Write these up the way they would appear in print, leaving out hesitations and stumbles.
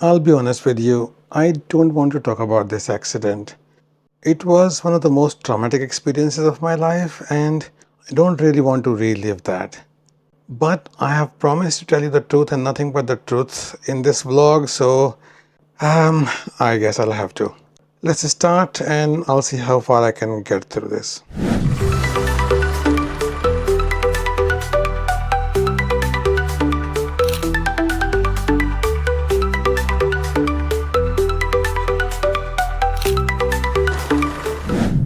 I'll be honest with you, I don't want to talk about this accident. It was one of the most traumatic experiences of my life, and I don't really want to relive that. But I have promised to tell you the truth and nothing but the truth in this vlog, so um, I guess I'll have to. Let's start and I'll see how far I can get through this.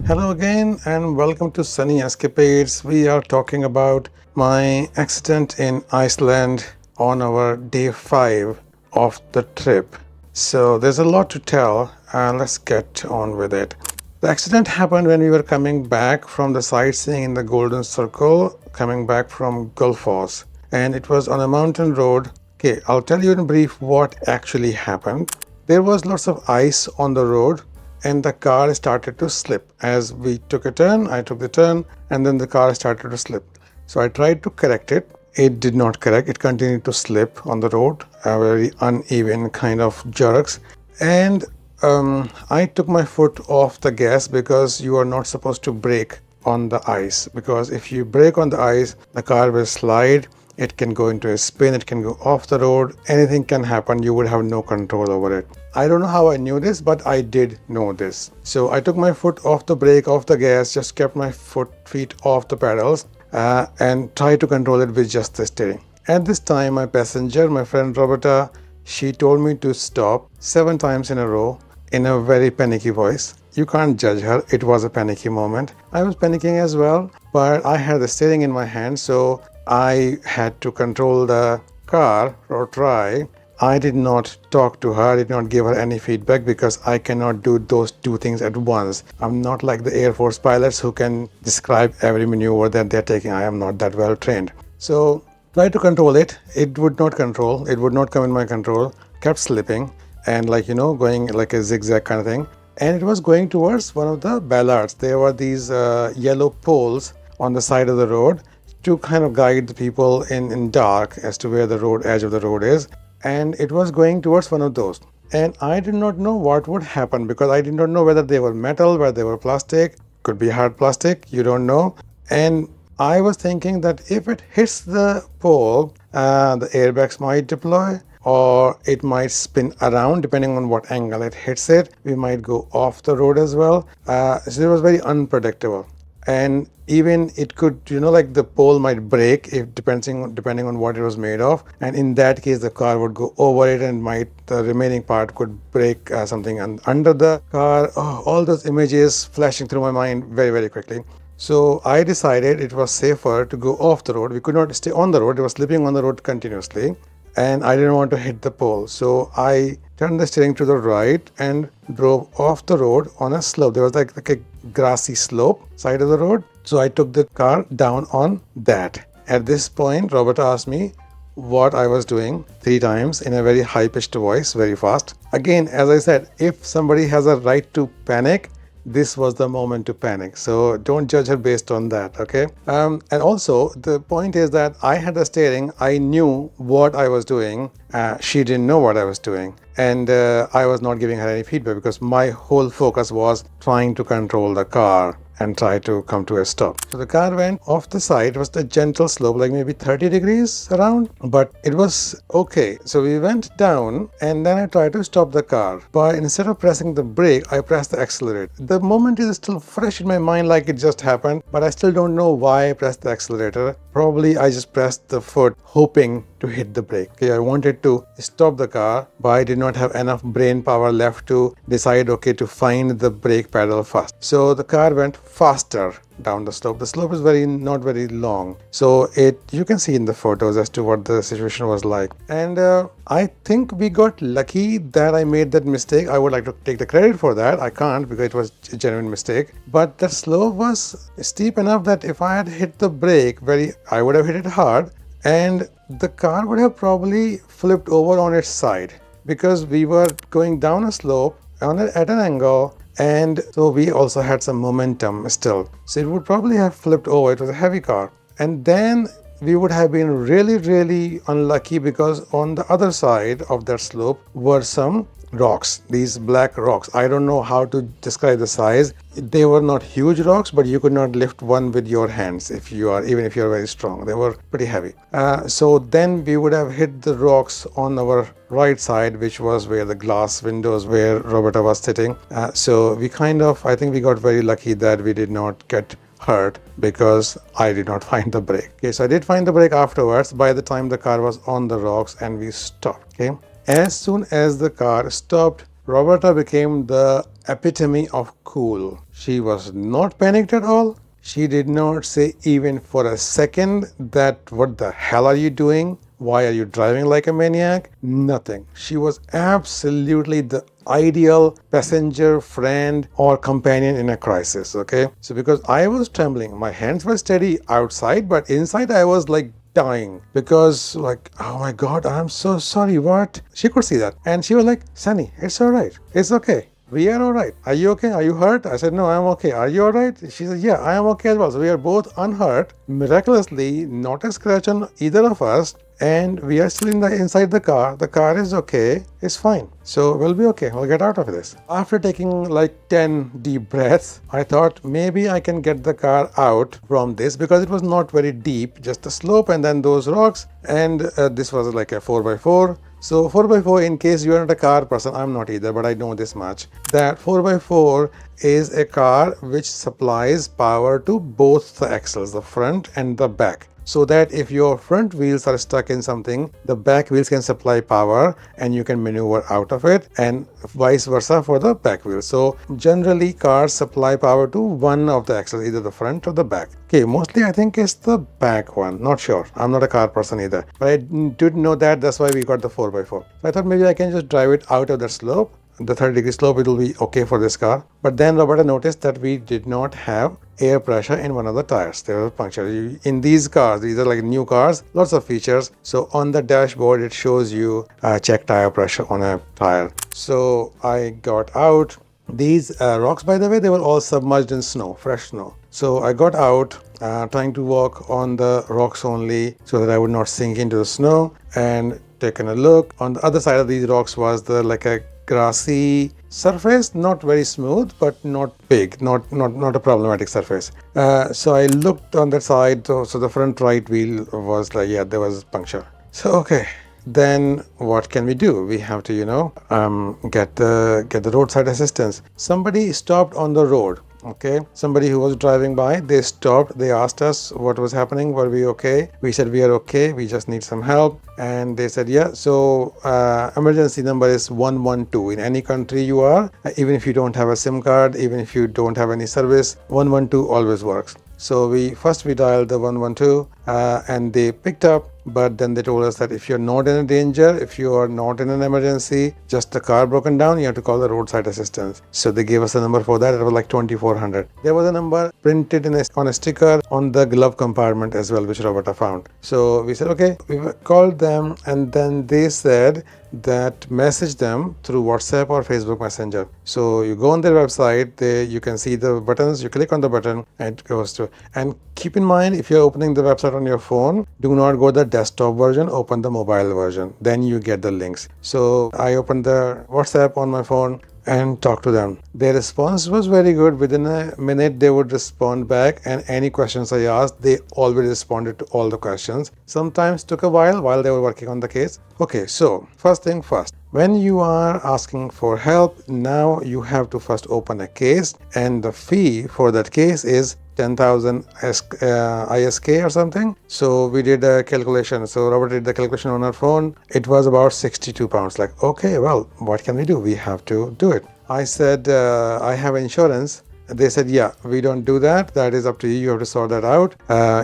Hello again and welcome to Sunny Escapades. We are talking about my accident in Iceland on our day 5 of the trip. So there's a lot to tell and let's get on with it. The accident happened when we were coming back from the sightseeing in the Golden Circle, coming back from Gulfos, and it was on a mountain road. Okay, I'll tell you in brief what actually happened. There was lots of ice on the road and the car started to slip. As we took a turn, I took the turn, and then the car started to slip. So I tried to correct it. It did not correct. It continued to slip on the road, a very uneven kind of jerks. And I took my foot off the gas because you are not supposed to brake on the ice. Because if you brake on the ice, the car will slide. It can go into a spin, it can go off the road, anything can happen, you would have no control over it. I don't know how I knew this, but I did know this. So I took my foot off the brake, off the gas, just kept my feet off the pedals and tried to control it with just the steering. At this time, my passenger, my friend Roberta, she told me to stop 7 times in a row in a very panicky voice. You can't judge her, it was a panicky moment. I was panicking as well, but I had the steering in my hand, so I had to control the car or try. I did not talk to her, I did not give her any feedback because I cannot do those two things at once. I'm not like the Air Force pilots who can describe every maneuver that they're taking. I am not that well trained. So try to control it. It would not control. It would not come in my control. Kept slipping and going like a zigzag kind of thing. And it was going towards one of the ballards. There were these yellow poles on the side of the road to kind of guide the people in dark as to where the road edge of the road is, and it was going towards one of those, and I did not know what would happen because I did not know whether they were metal, whether they were plastic, could be hard plastic, you don't know. And I was thinking that if it hits the pole, the airbags might deploy or it might spin around depending on what angle it hits it. We might go off the road as well. So it was very unpredictable. And even it could, like the pole might break if depending on what it was made of, and in that case the car would go over it and the remaining part could break something under the car. All those images flashing through my mind very, very quickly. So I decided it was safer to go off the road. We could not stay on the road, it was slipping on the road continuously, and I didn't want to hit the pole. So I turned the steering to the right and drove off the road on a slope. There was like a grassy slope side of the road. So I took the car down on that. At this point, Robert asked me what I was doing 3 times in a very high-pitched voice, very fast. Again, as I said, if somebody has a right to panic, this was the moment to panic. So don't judge her based on that, okay? And also, the point is that I had the steering. I knew what I was doing. She didn't know what I was doing. And I was not giving her any feedback because my whole focus was trying to control the car and try to come to a stop. So the car went off the side. It was a gentle slope, like maybe 30 degrees around, but it was okay. So we went down and then I tried to stop the car. But instead of pressing the brake, I pressed the accelerator. The moment is still fresh in my mind like it just happened, but I still don't know why I pressed the accelerator. Probably I just pressed the foot hoping to hit the brake. Okay, I wanted to stop the car, but I did not have enough brain power left to decide, okay, to find the brake pedal first. So the car went faster down the slope. The slope is not very long. So you can see in the photos as to what the situation was like. And I think we got lucky that I made that mistake. I would like to take the credit for that. I can't because it was a genuine mistake. But the slope was steep enough that if I had hit the brake I would have hit it hard, and the car would have probably flipped over on its side because we were going down a slope at an angle, and so we also had some momentum still. So it would probably have flipped over. It was a heavy car. And then we would have been really, really unlucky because on the other side of that slope were some rocks, these black rocks. I don't know how to describe the size. They were not huge rocks, but you could not lift one with your hands even if you are very strong. They were pretty heavy. So then we would have hit the rocks on our right side, which was where the glass windows where Roberta was sitting. So I think we got very lucky that we did not get hurt because I did not find the brake. Okay, so I did find the brake afterwards by the time the car was on the rocks and we stopped. Okay. As soon as the car stopped, Roberta became the epitome of cool. She was not panicked at all. She did not say even for a second that, what the hell are you doing? Why are you driving like a maniac? Nothing. She was absolutely the ideal passenger, friend, or companion in a crisis. Okay. So because I was trembling, my hands were steady outside, but inside I was like dying because oh my god, I'm so sorry. What? She could see that and she was like, Sunny, it's all right, it's okay, we are all right. Are you okay? Are you hurt? I said, no, I'm okay. Are you all right? She said, yeah, I am okay as well. So we are both unhurt, miraculously, not a scratch on either of us, and we are still inside the car. The car is okay, it's fine. So we'll be okay, we'll get out of this. After taking like 10 deep breaths, I thought maybe I can get the car out from this because it was not very deep, just a slope and then those rocks, and this was like a 4x4. So 4x4, in case you are not a car person, I'm not either, but I know this much, that 4x4 is a car which supplies power to both the axles, the front and the back. So that if your front wheels are stuck in something, the back wheels can supply power and you can maneuver out of it, and vice versa for the back wheels. So generally cars supply power to one of the axles, either the front or the back. Okay, mostly I think it's the back one, not sure. I'm not a car person either, but I did know that. That's why we got the 4x4. So I thought maybe I can just drive it out of the slope, the 30-degree slope. It will be okay for this car. But then Roberta noticed that we did not have air pressure in one of the tires. They were punctured. In these cars, these are like new cars, lots of features. So on the dashboard, it shows you check tire pressure on a tire. So I got out. These rocks, by the way, they were all submerged in snow, fresh snow. So I got out, trying to walk on the rocks only so that I would not sink into the snow, and taken a look. On the other side of these rocks was like a grassy surface, not very smooth, but not big, not a problematic surface. So I looked on that side. So the front right wheel was like, yeah, there was puncture. So okay, then what can we do? We have to, get the roadside assistance. Somebody stopped on the road. Okay, somebody who was driving by, they stopped, they asked us what was happening, were we okay? We said we are okay, we just need some help. And they said, yeah, so emergency number is 112. In any country you are, even if you don't have a SIM card, even if you don't have any service, 112 always works. So we dialed the 112 and they picked up, but then they told us that if you're not in a danger, if you are not in an emergency, just the car broken down, you have to call the roadside assistance. So they gave us a number for that. It was like 2400. There was a number printed on a sticker on the glove compartment as well, which Roberta found. So we said, okay, we called them, and then they said that message them through WhatsApp or Facebook Messenger. So you go on their website, you can see the buttons, you click on the button and it goes to. And keep in mind, if you're opening the website on your phone, do not go the desktop version, open the mobile version, then you get the links. So I opened the WhatsApp on my phone and talked to them. Their response was very good. Within a minute they would respond back, and any questions I asked, they always responded to all the questions. Sometimes took a while they were working on the case. Okay, so first thing first, when you are asking for help, now you have to first open a case, and the fee for that case is 10,000 ISK or something. So we did a calculation. So Robert did the calculation on her phone. It was about 62 pounds. Like, okay, well, what can we do? We have to do it. I said, I have insurance. They said, yeah, we don't do that. That is up to you. You have to sort that out.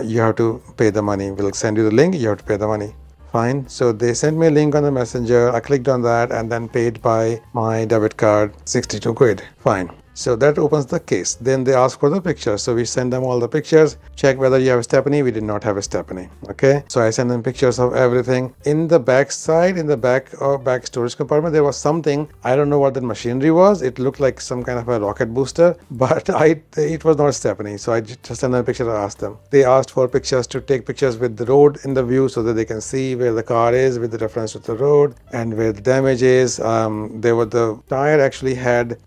You have to pay the money. We'll send you the link. You have to pay the money. Fine. So they sent me a link on the messenger. I clicked on that and then paid by my debit card 62 quid. Fine. So that opens the case. Then they ask for the pictures. So we send them all the pictures, check whether you have a stepney. We did not have a stepney. Okay. So I send them pictures of everything. In the back side, in the back storage compartment, there was something. I don't know what that machinery was. It looked like some kind of a rocket booster, but it was not a stepney. So I just sent them a picture. I asked them. They asked for pictures, to take pictures with the road in the view so that they can see where the car is with the reference to the road and where the damage is. The tire actually had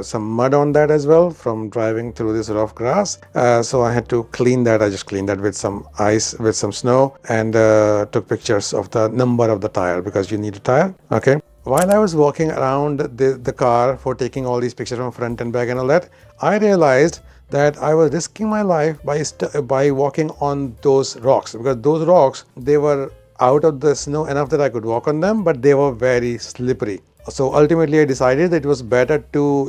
some mud on that as well from driving through this rough grass. So I had to clean that. I just cleaned that with some ice, with some snow, and took pictures of the number of the tire because you need a tire. Okay. While I was walking around the car for taking all these pictures from front and back and all that, I realized that I was risking my life by walking on those rocks, because those rocks, they were out of the snow enough that I could walk on them, but they were very slippery. So ultimately I decided that it was better to,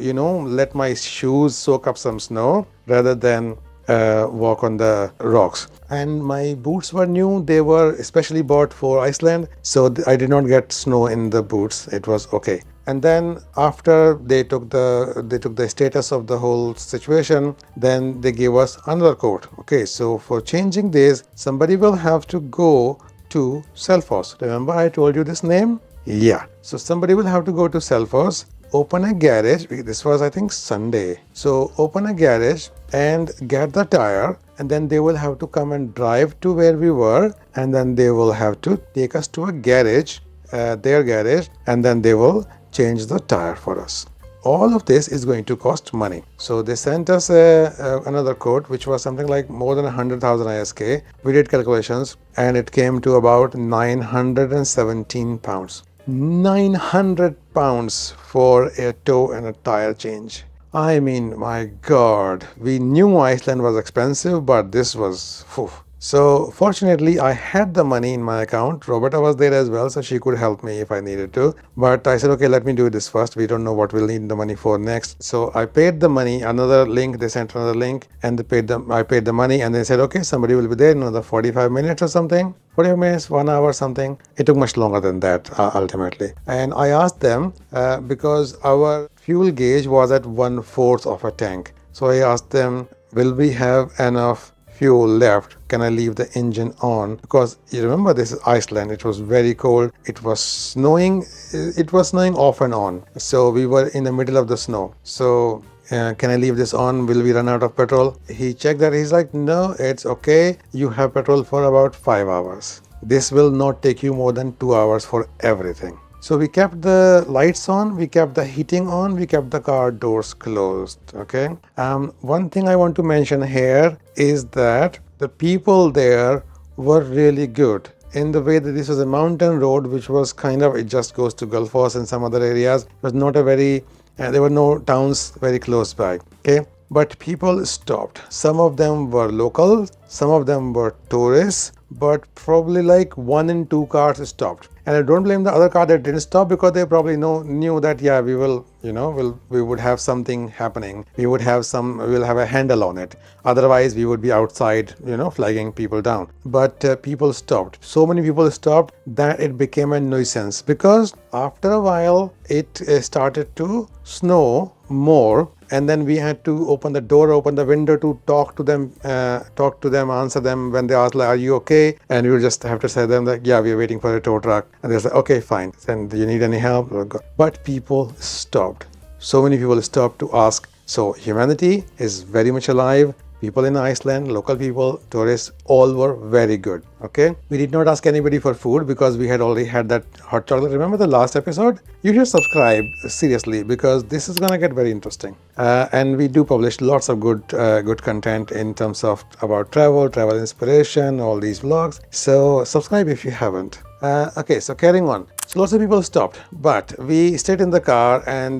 let my shoes soak up some snow rather than walk on the rocks. And my boots were new. They were especially bought for Iceland, so I did not get snow in the boots. It was okay. And then after they took the status of the whole situation, then they gave us another coat. Okay, so for changing this, somebody will have to go to Selfoss. Remember I told you this name? Yeah. So somebody will have to go to Selfoss, open a garage. This was, I think, Sunday. So open a garage and get the tire, and then they will have to come and drive to where we were, and then they will have to take us to a garage, their garage, and then they will change the tire for us. All of this is going to cost money. So they sent us another quote, which was something like more than 100,000 ISK. We did calculations and it came to about 917 pounds. 900 pounds for a toe and a tire change. I mean, my God, we knew Iceland was expensive, but this was, phew. So fortunately, I had the money in my account. Roberta was there as well, so she could help me if I needed to. But I said, okay, let me do this first. We don't know what we'll need the money for next. So I paid the money, another link, they sent another link, and I paid the money, and they said, okay, somebody will be there in another 45 minutes or something. 45 minutes, 1 hour, something. It took much longer than that, ultimately. And I asked them, because our fuel gauge was at 1/4 of a tank. So I asked them, will we have enough fuel left? Can I leave the engine on? Because you remember, this is Iceland. It was very cold. It was snowing. It was snowing off and on. So we were in the middle of the snow. So can I leave this on? Will we run out of petrol? He checked that. He's like, no, it's okay. You have petrol for about 5 hours. This will not take you more than 2 hours for everything. So we kept the lights on, we kept the heating on, we kept the car doors closed. Okay. One thing I want to mention here is that the people there were really good, in the way that this was a mountain road, which was kind of, it just goes to Gulfos and some other areas. It was not a very, there were no towns very close by. Okay. But people stopped. Some of them were local, some of them were tourists, but probably like 1 in 2 cars stopped. And I don't blame the other car that didn't stop, because they probably knew that, yeah, we will, we would have something happening. We'll have a handle on it. Otherwise, we would be outside, flagging people down. But people stopped. So many people stopped that it became a nuisance, because after a while, it started to snow more. And then we had to open the door, open the window to talk to them, answer them when they ask, like, are you okay? And we would just have to say them that, yeah, we are waiting for a tow truck. And they're like, okay, fine. And do you need any help? But people stopped. So many people stopped to ask. So humanity is very much alive. People in Iceland, local people, tourists, all were very good. Okay. We did not ask anybody for food because we had already had that hot chocolate. Remember the last episode? You should subscribe, seriously, because this is going to get very interesting. And we do publish lots of good content in terms of about travel inspiration, all these vlogs. So subscribe if you haven't. Okay, so carrying on. So lots of people stopped, but we stayed in the car, and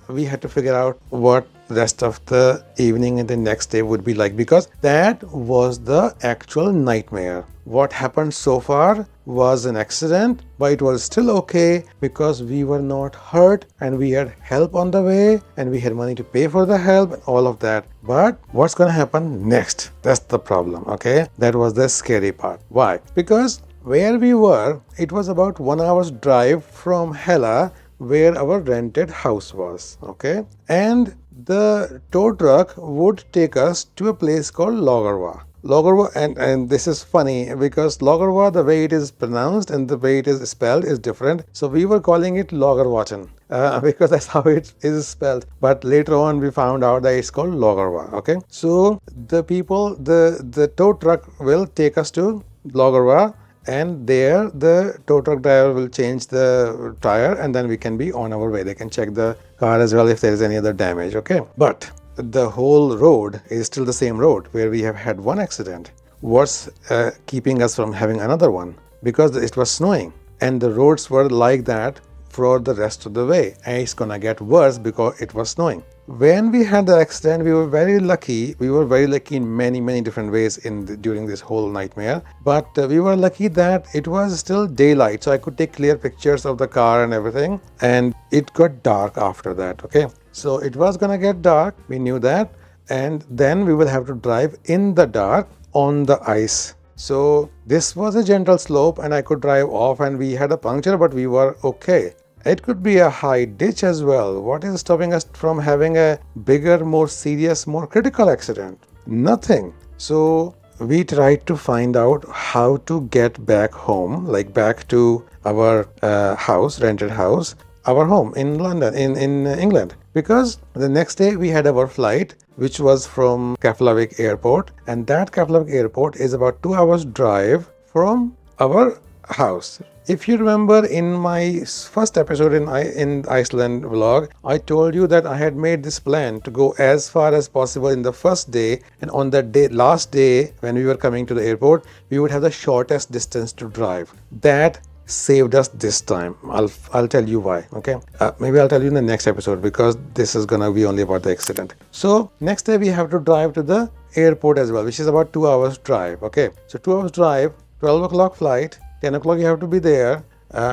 we had to figure out what rest of the evening and the next day would be like, because that was the actual nightmare. What happened so far was an accident, but it was still okay because we were not hurt and we had help on the way and we had money to pay for the help and all of that. But what's going to happen next? That's the problem. Okay, that was the scary part. Why? Because where we were, it was about 1 hour's drive from Hela, where our rented house was. Okay, and the tow truck would take us to a place called Logarwa. Logarwa, and this is funny because Logarwa, the way it is pronounced and the way it is spelled is different. So we were calling it Logarwatan because that's how it is spelled. But later on, we found out that it's called Logarwa. Okay, so the tow truck will take us to Logarwa, and there the tow truck driver will change the tire, and then we can be on our way. They can check the car as well if there is any other damage. Okay, but the whole road is still the same road where we have had one accident. What's keeping us from having another one? Because it was snowing and the roads were like that for the rest of the way, and it's gonna get worse because it was snowing. When we had the accident, we were very lucky. We were very lucky in many different ways during this whole nightmare. But we were lucky that it was still daylight, so I could take clear pictures of the car and everything. And it got dark after that. Okay, so it was gonna get dark. We knew that, and then we will have to drive in the dark on the ice. So this was a gentle slope, and I could drive off, and we had a puncture, but we were okay. It could be a high ditch as well. What is stopping us from having a bigger, more serious, more critical accident? Nothing. So we tried to find out how to get back home, like back to our house, rented house, our home in London, in England. Because the next day we had our flight, which was from Keflavik Airport, and that Keflavik Airport is about 2 hours drive from our house. If you remember in my first episode in Iceland vlog, I told you that I had made this plan to go as far as possible in the first day, and on the last day when we were coming to the airport, we would have the shortest distance to drive. That saved us this time. I'll tell you why. Okay, maybe I'll tell you in the next episode because this is gonna be only about the accident. So next day we have to drive to the airport as well, which is about 2 hours drive. Okay, so 2 hours drive, 12 o'clock flight, 10 o'clock you have to be there,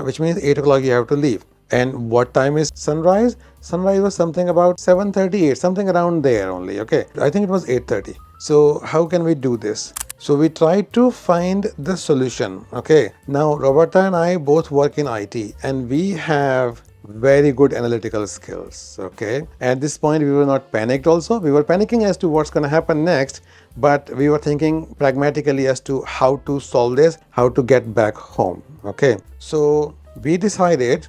which means 8 o'clock you have to leave. And what time is sunrise? Sunrise was something about 7:38, something around there only. Okay, I think it was 8:30. So how can we do this? So we tried to find the solution. Okay, now Roberta and I both work in IT, and we have very good analytical skills. Okay, at this point we were not panicked. Also, we were panicking as to what's going to happen next, but we were thinking pragmatically as to how to solve this, how to get back home. Okay, so we decided,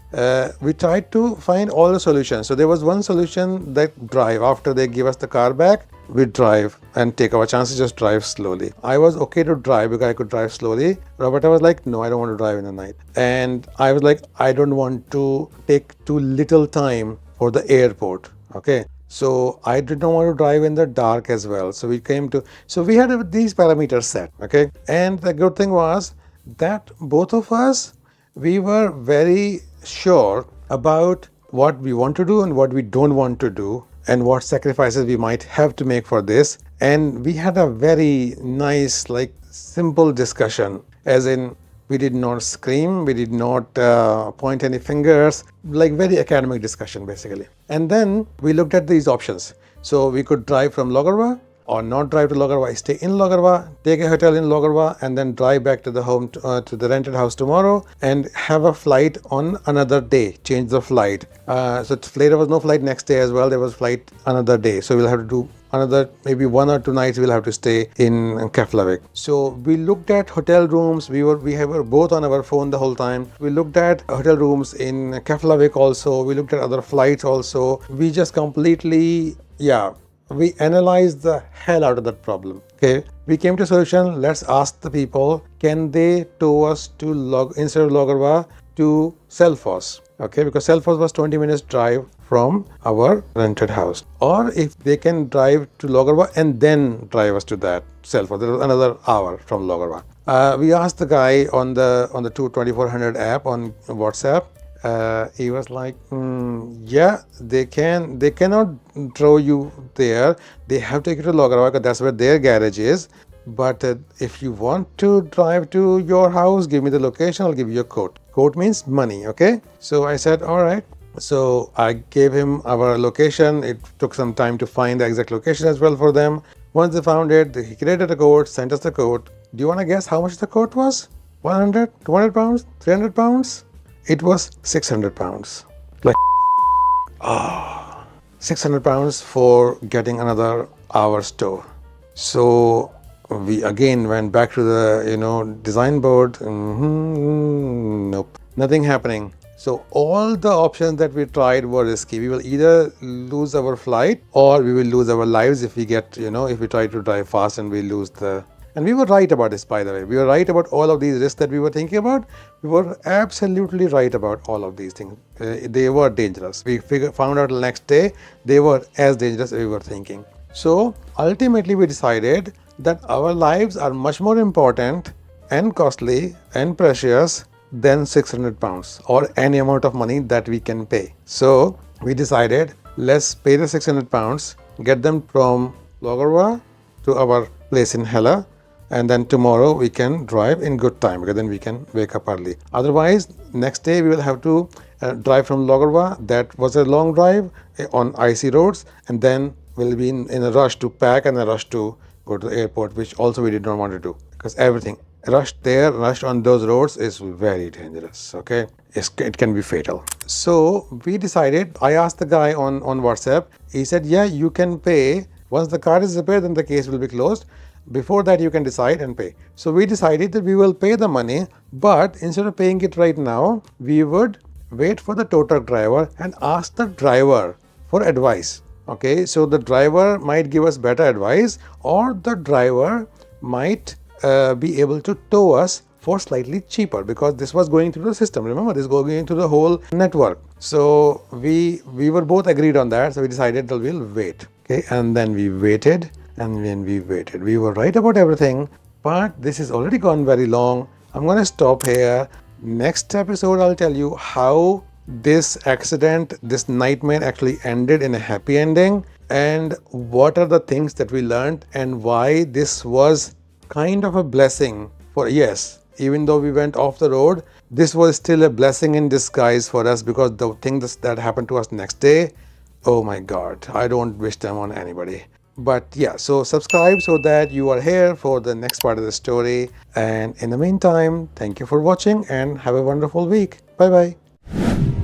we tried to find all the solutions. So there was one solution, that drive. After they give us the car back, we drive and take our chances, just drive slowly. I was okay to drive because I could drive slowly. Roberta was like, no, I don't want to drive in the night. And I was like, I don't want to take too little time for the airport. Okay, so I did not want to drive in the dark as well. So we had these parameters set. Okay, and the good thing was that both of us, we were very sure about what we want to do and what we don't want to do, and what sacrifices we might have to make for this. And we had a very nice, like, simple discussion, as in we did not scream, we did not point any fingers, like very academic discussion basically. And then we looked at these options. So we could drive from Logarwa or not drive to Logarwa, stay in Logarwa, take a hotel in Logarwa, and then drive back to the home, to the rented house tomorrow, and have a flight on another day, change the flight. So later was no flight next day as well, there was flight another day. So we'll have to do another, maybe 1 or 2 nights we'll have to stay in Keflavik. So we looked at hotel rooms. We were both on our phone the whole time. We looked at hotel rooms in Keflavik also. We looked at other flights also. We just completely, we analyzed the hell out of that problem. Okay, we came to a solution. Let's ask the people, can they tow us to instead of Logarwa to Selfoss? Okay, because Selfoss was 20 minutes drive from our rented house. Or if they can drive to Logarwa and then drive us to that Selfoss, there was another hour from Logarwa. We asked the guy on the 2400 app on WhatsApp. He was like, yeah, they cannot throw you there. They have to take you to Logarwa because that's where their garage is. But if you want to drive to your house, give me the location, I'll give you a quote. Quote means money, okay? So I said, all right. So I gave him our location. It took some time to find the exact location as well for them. Once they found it, he created a quote, sent us the quote. Do you want to guess how much the quote was? 100, 200 pounds, 300 pounds? It was 600 pounds. Like, 600 pounds for getting another hour store. So we again went back to the design board. Nope, nothing happening. So all the options that we tried were risky. We will either lose our flight or we will lose our lives if we get if we try to drive fast and we lose the. And we were right about this, by the way. We were right about all of these risks that we were thinking about. We were absolutely right about all of these things. They were dangerous. We found out the next day they were as dangerous as we were thinking. So ultimately we decided that our lives are much more important and costly and precious than 600 pounds or any amount of money that we can pay. So we decided, let's pay the 600 pounds, get them from Logarwa to our place in Hela, and then tomorrow we can drive in good time because then we can wake up early. Otherwise, next day we will have to drive from Logarwa. That was a long drive on icy roads, and then we'll be in a rush to pack and a rush to go to the airport, which also we did not want to do because everything rushed there, rushed on those roads is very dangerous. Okay, it can be fatal. So we decided. I asked the guy on WhatsApp. He said, "Yeah, you can pay once the car is repaired. Then the case will be closed. Before that, you can decide and pay." So we decided that we will pay the money, but instead of paying it right now, we would wait for the tow truck driver and ask the driver for advice. Okay, so the driver might give us better advice, or the driver might be able to tow us for slightly cheaper because this was going through the system. Remember, this is going through the whole network. So we were both agreed on that. So we decided that we'll wait. Okay, and then we waited. And when we waited, we were right about everything, but this has already gone very long. I'm going to stop here. Next episode, I'll tell you how this accident, this nightmare actually ended in a happy ending, and what are the things that we learned and why this was kind of a blessing for, yes, even though we went off the road, this was still a blessing in disguise for us because the things that happened to us next day, oh my God, I don't wish them on anybody. But yeah, so subscribe so that you are here for the next part of the story. And in the meantime, thank you for watching and have a wonderful week. Bye bye.